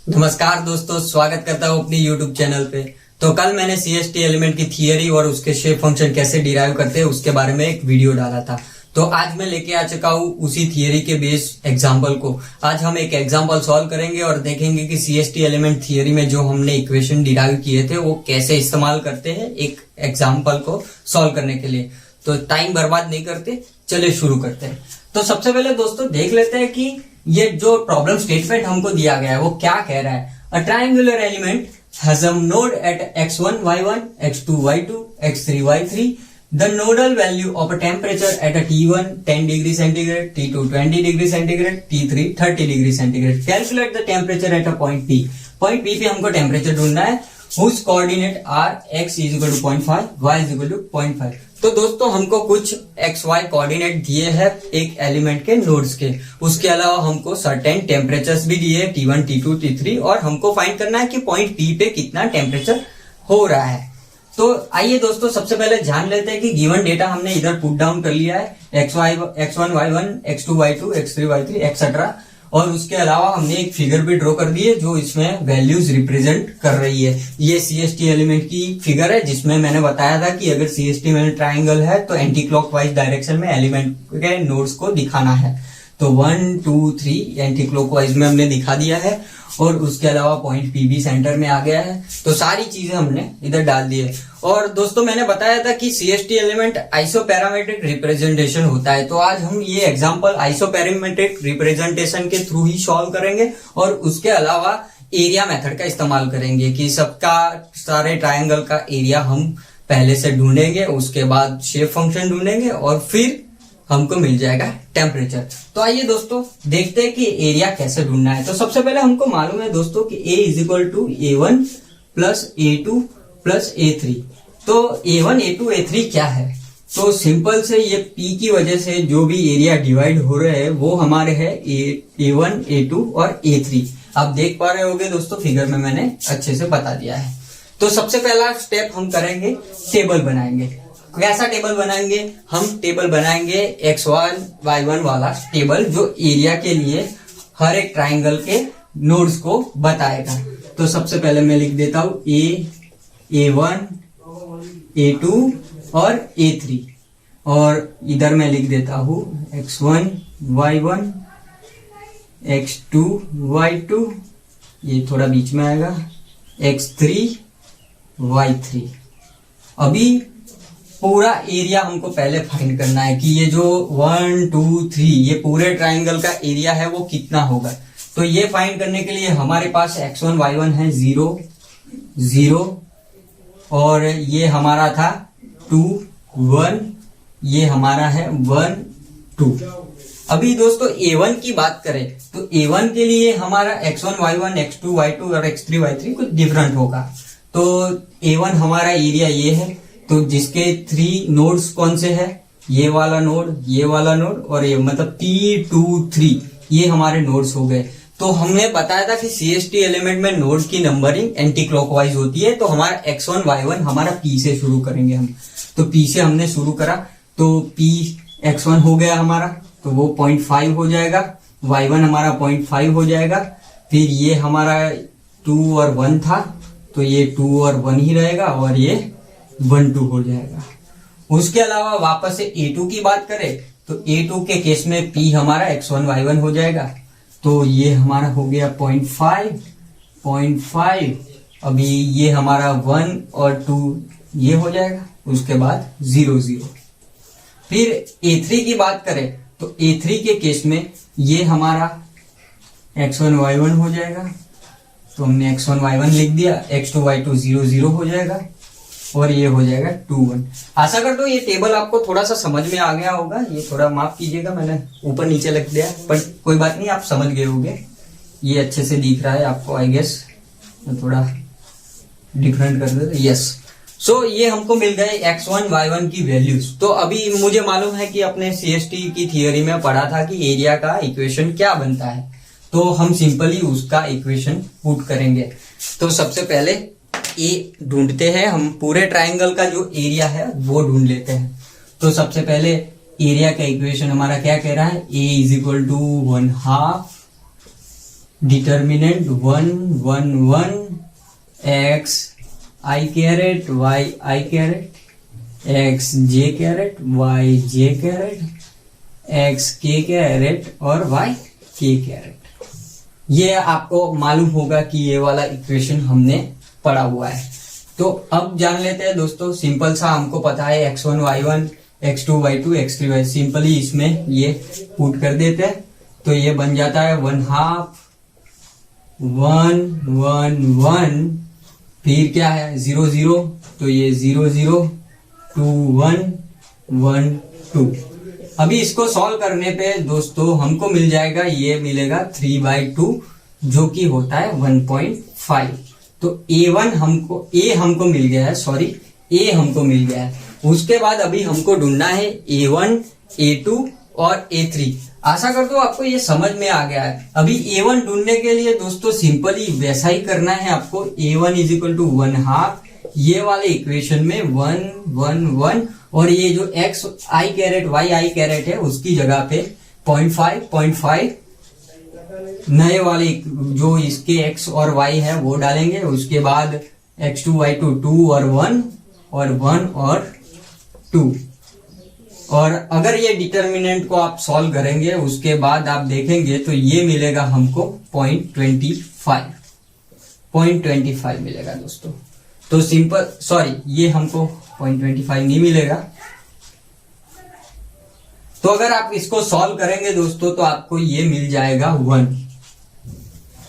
नमस्कार दोस्तों, स्वागत करता हूँ अपनी YouTube चैनल पे। तो कल मैंने CST एलिमेंट की थियरी और उसके शेप फंक्शन कैसे डिराइव करते हैं उसके बारे में एक वीडियो डाला था। तो आज मैं लेके आ चुका हूँ उसी थियरी के बेस एग्जाम्पल को। आज हम एक एग्जाम्पल सॉल्व करेंगे और देखेंगे कि CST एलिमेंट थियरी में जो हमने इक्वेशन डिराइव किए थे वो कैसे इस्तेमाल करते हैं एक एग्जाम्पल को सॉल्व करने के लिए। तो टाइम बर्बाद नहीं करते, चलिए शुरू करते हैं। तो सबसे पहले दोस्तों देख लेते हैं कि ये जो प्रॉब्लम स्टेटमेंट हमको दिया गया है वो क्या कह रहा है। A triangular element has a node eight x1 y1 x2 y2 x3 y3. The nodal value of a temperature at a T1 10 degree centigrade, T2 20 degree centigrade, T3 30 degree centigrade. Calculate the temperature at a point P. Point P पे हमको temperature ढूंढना है। Whose coordinate are x is equal to 0.5, y is equal to 0.5. तो दोस्तों हमको कुछ x Y coordinate दिए हैं एक एलिमेंट के नोड्स के। उसके अलावा हमको सर्टेन टेम्परेचर्स भी दिए T1, T2, T3 और हमको फाइंड करना है कि पॉइंट P पे कितना टेम्परेचर हो रहा है। तो आइए दोस्तों सबसे पहले जान लेते हैं कि गिवन डेटा हमने इधर पुट डाउन कर लिया है x1 y1 x2 y2 x3 y3 etcetera. और उसके अलावा हमने एक फिगर भी ड्रॉ कर दी है जो इसमें वैल्यूज रिप्रेजेंट कर रही है। ये CST एलिमेंट की फिगर है जिसमें मैंने बताया था कि अगर CST में ट्राइंगल है तो एंटी क्लॉकवाइज डायरेक्शन में एलिमेंट के नोड्स को दिखाना है। तो 1 2 3 एंटी क्लॉकवाइज में हमने दिखा दिया है और उसके अलावा पॉइंट P भी सेंटर में आ गया है। तो सारी चीजें हमने इधर डाल दी है। और दोस्तों मैंने बताया था कि CST एलिमेंट आइसोपैरामेट्रिक रिप्रेजेंटेशन होता है। तो आज हम ये एग्जांपल आइसोपैरामेट्रिक रिप्रेजेंटेशन के थ्रू ही सॉल्व करेंगे और उसके अलावा एरिया मेथड का इस्तेमाल करेंगे कि सबका सारे ट्राइंगल का एरिया हम पहले से ढूंढेंगे, उसके बाद शेप फंक्शन ढूंढेंगे और फिर हमको मिल जाएगा टेम्परेचर। तो आइए दोस्तों देखते हैं कि एरिया कैसे ढूंढना है। तो सबसे पहले हमको मालूम है दोस्तों कि A is equal to A1 plus A2 plus A3। तो A1 A2 A3 क्या है? तो सिंपल से ये P की वजह से जो भी एरिया डिवाइड हो रहे हैं वो हमारे है A1 A2 और A3। आप देख पा रहे होगे दोस्तों, फिगर में मैंने अच्छे से बता दिया है। तो सबसे पहला स्टेप हम करेंगे, टेबल बनाएंगे। कैसा टेबल बनाएंगे? हम टेबल बनाएंगे x1 y1 वाला टेबल जो एरिया के लिए हर एक ट्राइंगल के नोड्स को बताएगा। तो सबसे पहले मैं लिख देता हूं A1 A2 और A3 और इधर मैं लिख देता हूं x1 y1 x2 y2, ये थोड़ा बीच में आएगा, x3 y3। अभी पूरा एरिया हमको पहले फाइंड करना है कि ये जो 1 2 3 ये पूरे ट्राइंगल का एरिया है वो कितना होगा। तो ये फाइंड करने के लिए हमारे पास x1 y1 है 0 0 और ये हमारा था 2 1, ये हमारा है 1 2। अभी दोस्तों A1 की बात करें तो A1 के लिए हमारा x1 y1 x2 y2 और x3 y3 कुछ डिफरेंट होगा। तो A1 हमारा एरिया ये है, तो जिसके 3 नोड्स कौन से है, ये वाला नोड, ये वाला नोड और ये मतलब P2 3 ये हमारे नोड्स हो गए। तो हमने बताया था कि CST एलिमेंट में नोड की नंबरिंग एंटी क्लॉकवाइज होती है। तो हमारा x1 y1 हमारा P से शुरू करेंगे हम। तो P से हमने शुरू करा तो P x1 हो गया हमारा, तो वो 0.5 हो जाएगा, y1 हमारा 0.5 हो जाएगा, फिर ये हमारा 2 और 1 था तो ये 2 और 1 ही रहेगा और ये 1 2 हो जाएगा। उसके अलावा वापस से A2 की बात करें तो A2 के केस में P हमारा x1 y1 हो जाएगा। तो ये हमारा हो गया 0.5। अभी ये हमारा 1 और 2 ये हो जाएगा, उसके बाद 0 0। फिर A3 की बात करें तो A3 के केस में ये हमारा x1 y1 हो जाएगा। तो हमने x1 y1 लिख दिया, x2 y2 0 0 हो जाएगा और ये हो जाएगा 2 1। आशा करता हूँ ये टेबल आपको थोड़ा सा समझ में आ गया होगा। ये थोड़ा माफ कीजिएगा, मैंने ऊपर नीचे लिख दिया पर कोई बात नहीं, आप समझ गए होंगे। ये अच्छे से दिख रहा है आपको, आई गेस। थोड़ा डिफरेंट कर दे, यस। सो ये हमको मिल गए x1 y1 की वैल्यूज। तो अभी मुझे मालूम है कि अपने CST की थियोरी में पढ़ा था कि एरिया का इक्वेशन क्या बनता है। तो हम सिंपली उसका इक्वेशन पुट करेंगे। तो सबसे पहले ए ढूंढते हैं हम, पूरे ट्राइंगल का जो एरिया है वो ढूंढ लेते हैं। तो सबसे पहले एरिया का इक्वेशन हमारा क्या कह रहा है, A is equal to 1/2 determinant 1 1 1 x I caret y I caret x j caret y j caret x k caret और y k कैरेट। ये आपको मालूम होगा कि ये वाला इक्वेशन हमने पढ़ा हुआ है। तो अब जान लेते हैं दोस्तों, सिंपल सा हमको पता है x1 y1 x2 y2 x3 y, simply इसमें ये पुट कर देते हैं तो ये बन जाता है 1/2 1 1 1, फिर क्या है 0 0, तो ये 0 0 2 1 1 2। अभी इसको सॉल्व करने पे दोस्तों हमको मिल जाएगा, ये मिलेगा 3/2 जो कि होता है 1.5। तो A1 हमको मिल गया है, सॉरी A हमको मिल गया है। उसके बाद अभी हमको ढूंढना है A1 A2 और A3। आशा करता हूँ आपको ये समझ में आ गया है। अभी A1 ढूंढने के लिए दोस्तों सिंपली वैसा ही करना है आपको। A1 = 1/2, ये वाले इक्वेशन में 1 1 1 और ये जो x I caret y I caret है उसकी जगह पे 0.5 नए वाले जो इसके x और y है वो डालेंगे। उसके बाद x2 y2 2 और 1 और 1 और 2। और अगर ये डिटर्मिनेंट को आप सॉल्व करेंगे उसके बाद आप देखेंगे तो ये मिलेगा हमको 0.25 मिलेगा दोस्तों। तो सिंपल, सॉरी ये हमको 0.25 नहीं मिलेगा। तो अगर आप इसको सॉल्व करेंगे दोस्तों तो आपको ये मिल जाएगा 1,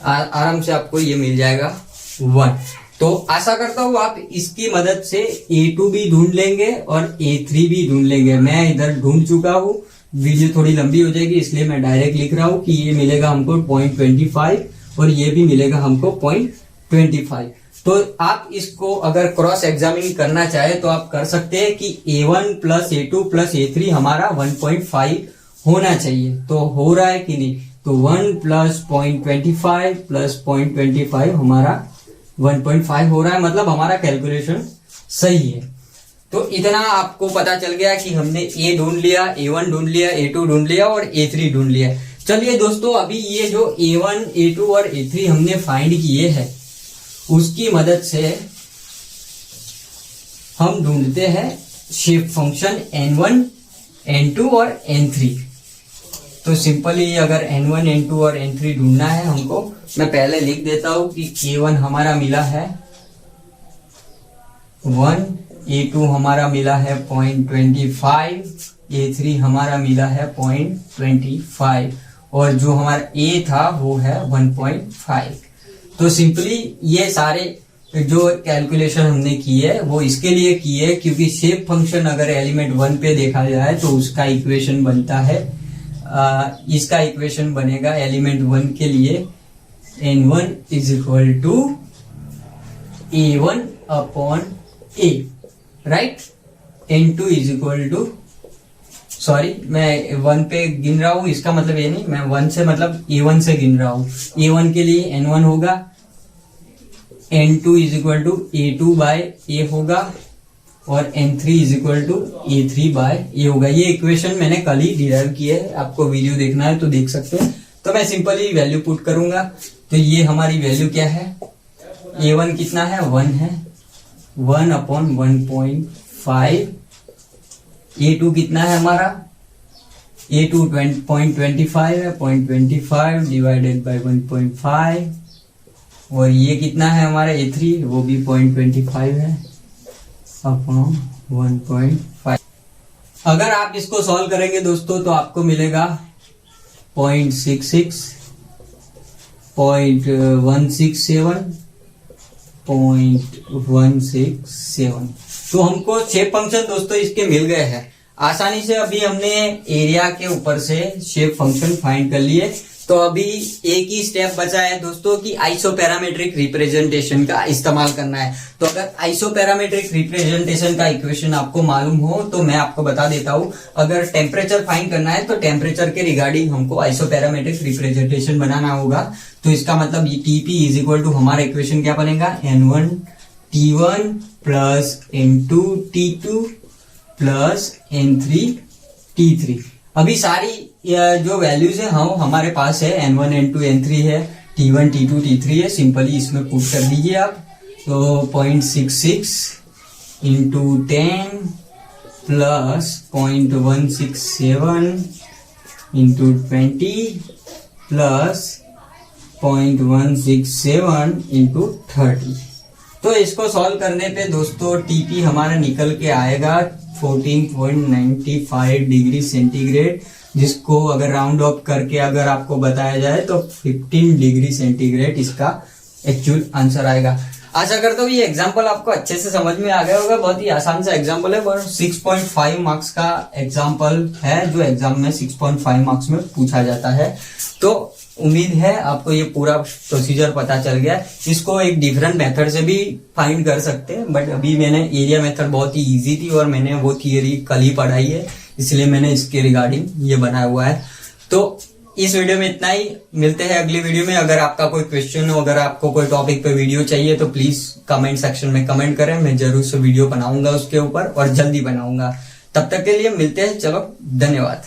आराम से आपको ये मिल जाएगा 1। तो आशा करता हूँ आप इसकी मदद से A2 भी ढूंढ लेंगे और A3 भी ढूंढ लेंगे। मैं इधर ढूंढ चुका हूँ, वीडियो थोड़ी लंबी हो जाएगी इसलिए मैं डायरेक्ट लिख रहा हूँ कि ये मिलेगा हमको 0.25 और ये भी मिलेगा हमको 0.25। तो आप इसको अगर क्रॉस एग्जामिन करना चाहे तो आप कर सकते हैं कि A1 + A2 + A3 हमारा 1.5 होना चाहिए। तो हो रहा है कि नहीं? तो 1 + 0.25 + 0.25 हमारा 1.5 हो रहा है, मतलब हमारा कैलकुलेशन सही है। तो इतना आपको पता चल गया कि हमने A ढूंढ लिया, A1 ढूंढ लिया, A2 ढूंढ लिया और A3 ढूंढ लिया। चलिए दोस्तों, अभी ये जो A1 A2 और A3 हमने फाइंड किए हैं उसकी मदद से हम ढूंढते हैं शेप फंक्शन N1 N2 और N3। तो सिंपली अगर N1 N2 और N3 ढूंढना है हमको, मैं पहले लिख देता हूं कि A1 हमारा मिला है 1, A2 हमारा मिला है 0.25, A3 हमारा मिला है 0.25 और जो हमारा A था वो है 1.5। तो सिंपली ये सारे जो कैलकुलेशन हमने की है वो इसके लिए की है क्योंकि शेप फंक्शन अगर एलिमेंट 1 पे देखा जाए तो उसका इक्वेशन बनता है, इसका इक्वेशन बनेगा एलिमेंट 1 के लिए N1 = A1/A, right. N2 sorry मैं 1 पे गिन रहा हूं, इसका मतलब ये नहीं, मैं 1 से मतलब A1 से गिन रहा हूं। A1 के लिए N1 होगा, N2 = A2/A होगा और N3 = A3/A होगा। ये इक्वेशन मैंने कल ही डिराइव किया है, आपको वीडियो देखना है तो देख सकते हैं। तो मैं सिंपली वैल्यू पुट करूंगा। तो ये हमारी वैल्यू क्या है? A1 कितना है? 1 है, 1/1.5। A2 कितना है हमारा? A2 0.25 है, 0.25 / 1.5। और ये कितना है हमारा A3? वो भी 0.25 है अपॉन 1.5। अगर आप इसको सॉल्व करेंगे दोस्तों तो आपको मिलेगा 0.66, 0.167, 0.167। तो हमको शेप फंक्शन दोस्तों इसके मिल गए हैं आसानी से। अभी हमने एरिया के ऊपर से शेप फंक्शन फाइंड कर लिए। तो अभी एक ही स्टेप बचा है दोस्तों कि आइसोपैरामेट्रिक रिप्रेजेंटेशन का इस्तेमाल करना है। तो अगर आइसोपैरामेट्रिक रिप्रेजेंटेशन का इक्वेशन आपको मालूम हो तो मैं आपको बता देता हूं। अगर टेम्परेचर फाइंड करना है तो टेम्परेचर के रिगार्डिंग हमको आइसोपैरामेट्रिक रिप्रेजेंटेशन बनाना होगा। तो इसका मतलब TP = हमारा इक्वेशन क्या बनेगा? N1 T1 + N2 T2 + N3 T3। अभी सारी जो वैल्यूज है हमारे पास है, N1 N2 N3 है, T1 T2 T3 है, सिंपली इसमें पुट कर दीजिए आप। तो 0.66 into 10 plus 0.167 into 20 plus 0.167 into 30। तो इसको सॉल्व करने पे दोस्तों टीपी हमारा निकल के आएगा 14.95 डिग्री सेंटीग्रेड, जिसको अगर राउंड ऑफ करके अगर आपको बताया जाए तो 15 डिग्री सेंटीग्रेड इसका एक्चुअल आंसर आएगा। आशा करता हूँ ये एग्जाम्पल आपको अच्छे से समझ में आ गया होगा। बहुत ही आसान सा एग्जाम्पल है, पर 6.5 मार्क्स का एग्जाम्पल है जो एग्जाम में 6.5 मार्क्स में पूछा जाता है। तो उम्मीद है आपको ये पूरा प्रोसीजर पता चल गया। इसको एक डिफरेंट मेथड से भी फाइंड कर सकते हैं, बट अभी मैंने एरिया मेथड बहुत ही इजी थी और मैंने वो थियरी कल ही पढ़ाई है, इसलिए मैंने इसके रिगार्डिंग ये बनाया हुआ है। तो इस वीडियो में इतना ही, मिलते हैं अगली वीडियो में। अगर आपका कोई क्वेश्चन हो, अगर आपको कोई टॉपिक पे वीडियो चाहिए तो प्लीज कमेंट सेक्शन में कमेंट करें, मैं जरूर से वीडियो बनाऊंगा उसके ऊपर और जल्दी बनाऊंगा। तब तक के लिए मिलते हैं, चलो धन्यवाद।